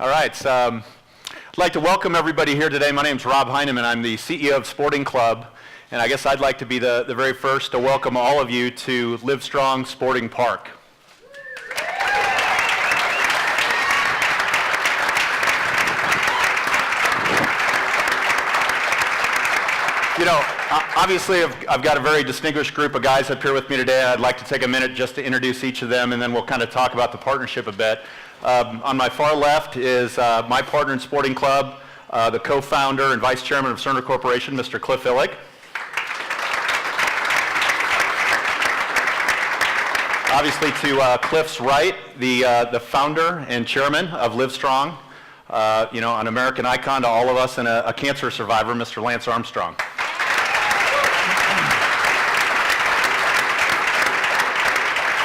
All right, I'd like to welcome everybody here today. My name's Rob Heineman. I'm the CEO of Sporting Club, and I guess I'd like to be the very first to welcome all of you to LIVESTRONG Sporting Park. You know, obviously I've got a very distinguished group of guys up here with me today. I'd like to take a minute just to introduce each of them, and then we'll kind of talk about the partnership a bit. On my far left is my partner in Sporting Club, the co-founder and vice chairman of Cerner Corporation, Mr. Cliff Illig. Obviously to Cliff's right, the founder and chairman of LIVESTRONG, you know, an American icon to all of us and a cancer survivor, Mr. Lance Armstrong.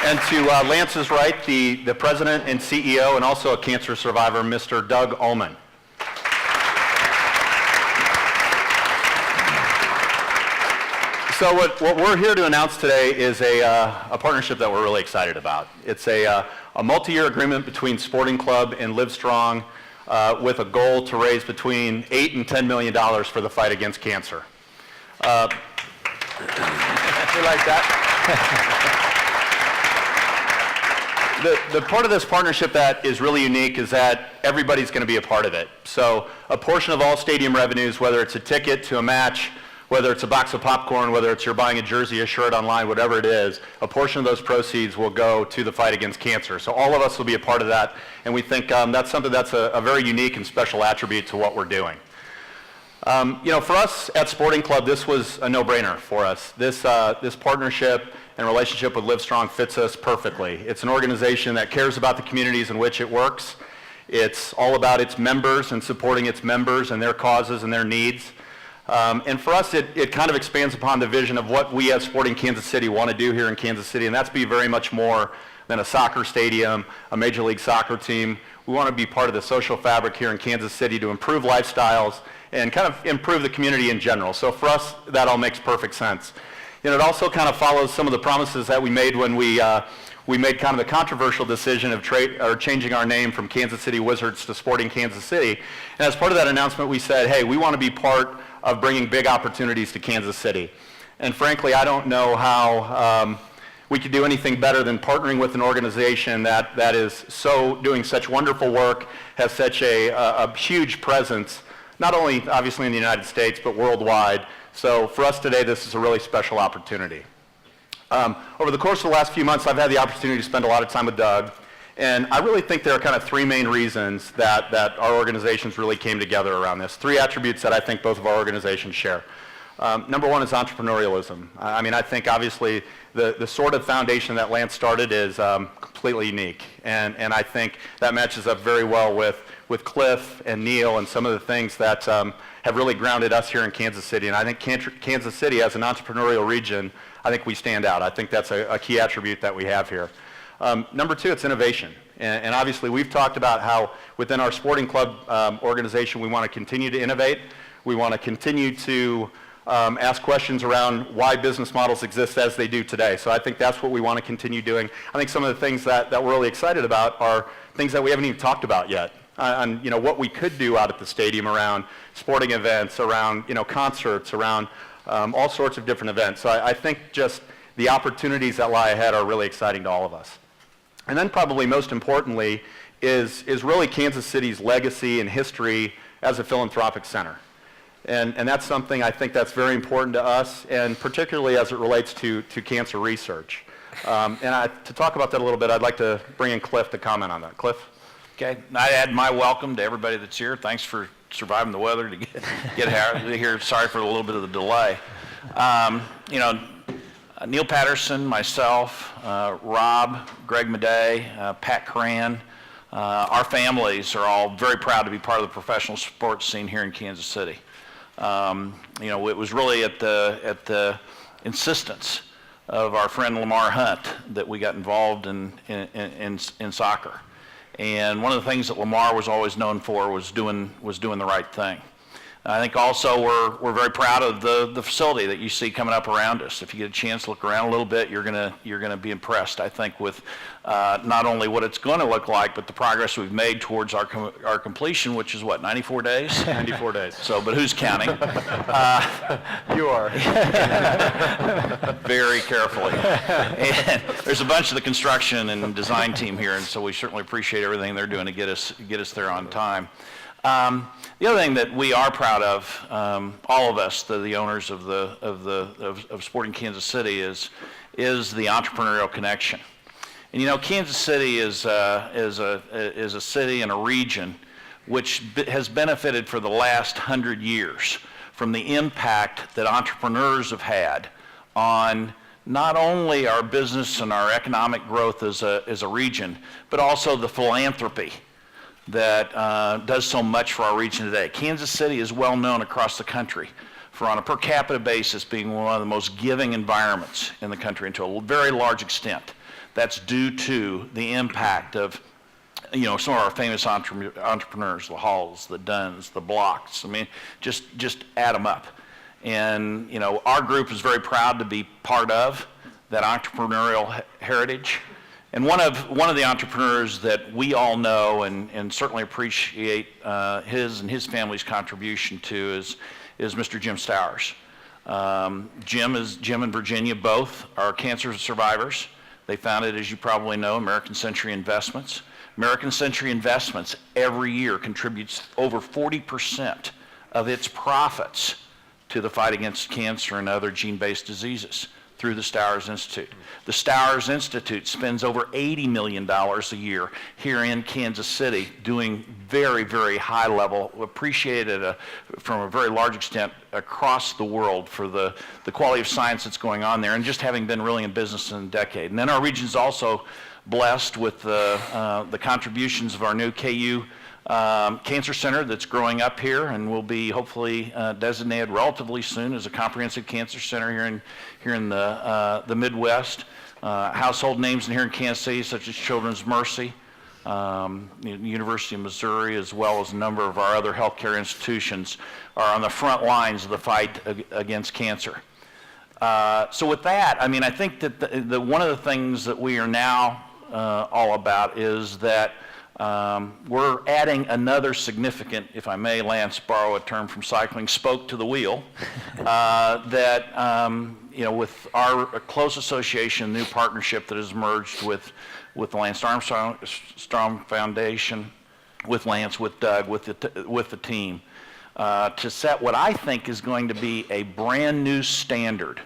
And to Lance's right, the president and CEO and also a cancer survivor, Mr. Doug Ullman. So what we're here to announce today is a partnership that we're really excited about. It's a multi-year agreement between Sporting Club and LIVESTRONG with a goal to raise between $8 and $10 million for the fight against cancer. You like that? The part of this partnership that is really unique is that everybody's going to be a part of it. So a portion of all stadium revenues, whether it's a ticket to a match, whether it's a box of popcorn, whether it's you're buying a jersey, a shirt online, whatever it is, a portion of those proceeds will go to the fight against cancer. So all of us will be a part of that, and we think that's something that's a very unique and special attribute to what we're doing. You know, for us at Sporting Club, this was a no-brainer for us. This partnership and relationship with LIVESTRONG fits us perfectly. It's an organization that cares about the communities in which it works. It's all about its members and supporting its members and their causes and their needs. And for us, it kind of expands upon the vision of what we at Sporting Kansas City want to do here in Kansas City, and that's be very much more than a soccer stadium, a Major League Soccer team. We want to be part of the social fabric here in Kansas City to improve lifestyles and kind of improve the community in general. So for us, that all makes perfect sense. And it also kind of follows some of the promises that we made when we made kind of the controversial decision of changing our name from Kansas City Wizards to Sporting Kansas City. And as part of that announcement, we said, hey, we want to be part of bringing big opportunities to Kansas City. And frankly, I don't know how we could do anything better than partnering with an organization that is doing such wonderful work, has such a huge presence, not only obviously in the United States, but worldwide. So for us today, this is a really special opportunity. Over the course of the last few months, I've had the opportunity to spend a lot of time with Doug, and I really think there are kind of three main reasons that our organizations really came together around this. Three attributes that I think both of our organizations share. Number one is entrepreneurialism. I mean, I think obviously the sort of foundation that Lance started is completely unique, and I think that matches up very well with Cliff and Neil and some of the things that have really grounded us here in Kansas City. And I think Kansas City, as an entrepreneurial region, I think we stand out. I think that's a key attribute that we have here. Number two, it's innovation. And obviously we've talked about how within our Sporting Club organization we want to continue to innovate. We want to continue to ask questions around why business models exist as they do today. So I think that's what we want to continue doing. I think some of the things that we're really excited about are things that we haven't even talked about yet. On you know, what we could do out at the stadium around sporting events, around concerts, around all sorts of different events. So I think just the opportunities that lie ahead are really exciting to all of us. And then probably most importantly is really Kansas City's legacy and history as a philanthropic center. And that's something I think that's very important to us, and particularly as it relates to cancer research. To talk about that a little bit, I'd like to bring in Cliff to comment on that. Cliff? Okay, I add my welcome to everybody that's here. Thanks for surviving the weather to get here. Sorry for a little bit of the delay. You know, Neil Patterson, myself, Rob, Greg Madej, Pat Cran, our families are all very proud to be part of the professional sports scene here in Kansas City. You know, it was really at the insistence of our friend Lamar Hunt that we got involved in soccer. And one of the things that Lamar was always known for was doing the right thing. I think also we're very proud of the facility that you see coming up around us. If you get a chance to look around a little bit, you're gonna be impressed, I think, with not only what it's going to look like, but the progress we've made towards our completion, which is what, 94 days? 94 days. So, but who's counting? You are. Very carefully. And there's a bunch of the construction and design team here, and so we certainly appreciate everything they're doing to get us there on time. The other thing that we are proud of, all of us, the owners of Sporting Kansas City, is the entrepreneurial connection. And you know, Kansas City is a city and a region which has benefited for the last 100 years from the impact that entrepreneurs have had on not only our business and our economic growth as a region, but also the philanthropy that does so much for our region today. Kansas City is well known across the country for, on a per capita basis, being one of the most giving environments in the country, and to a very large extent, that's due to the impact of, you know, some of our famous entrepreneurs, the Halls, the Dunns, the Blocks. I mean, just add them up. And, you know, our group is very proud to be part of that entrepreneurial heritage. And one of the entrepreneurs that we all know and certainly appreciate his and his family's contribution to is Mr. Jim Stowers. Jim and Virginia both are cancer survivors. They founded, as you probably know, American Century Investments. American Century Investments every year contributes over 40% of its profits to the fight against cancer and other gene-based diseases through the Stowers Institute. The Stowers Institute spends over $80 million a year here in Kansas City doing very, very high level, appreciated from a very large extent across the world for the quality of science that's going on there, and just having been really in business in a decade. And then our region's also blessed with the contributions of our new KU Cancer Center that's growing up here and will be hopefully designated relatively soon as a comprehensive cancer center here in the Midwest. Household names in here in Kansas City, such as Children's Mercy, University of Missouri, as well as a number of our other healthcare institutions, are on the front lines of the fight against cancer. So with that, I mean, I think that one of the things that we are now all about is that we're adding another significant, if I may, Lance, borrow a term from cycling, spoke to the wheel, that, you know, with our close association, new partnership that has merged with the Lance Armstrong Foundation, with Lance, with Doug, with the team, to set what I think is going to be a brand new standard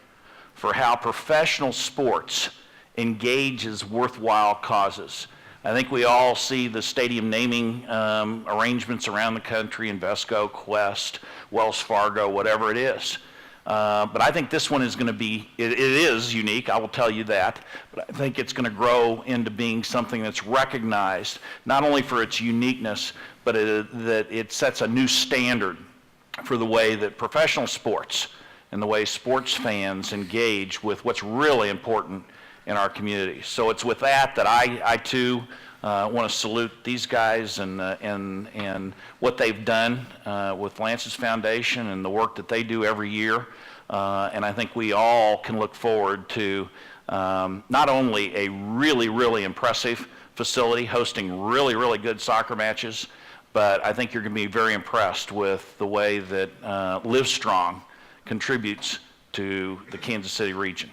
for how professional sports engages worthwhile causes. I think we all see the stadium naming arrangements around the country, Invesco, Quest, Wells Fargo, whatever it is. But I think this one is going to be, it is unique, I will tell you that, but I think it's going to grow into being something that's recognized, not only for its uniqueness, but that it sets a new standard for the way that professional sports and the way sports fans engage with what's really important in our community. So it's with that I too want to salute these guys and what they've done with Lance's Foundation and the work that they do every year. And I think we all can look forward to not only a really, really impressive facility hosting really, really good soccer matches, but I think you're going to be very impressed with the way that LiveStrong contributes to the Kansas City region.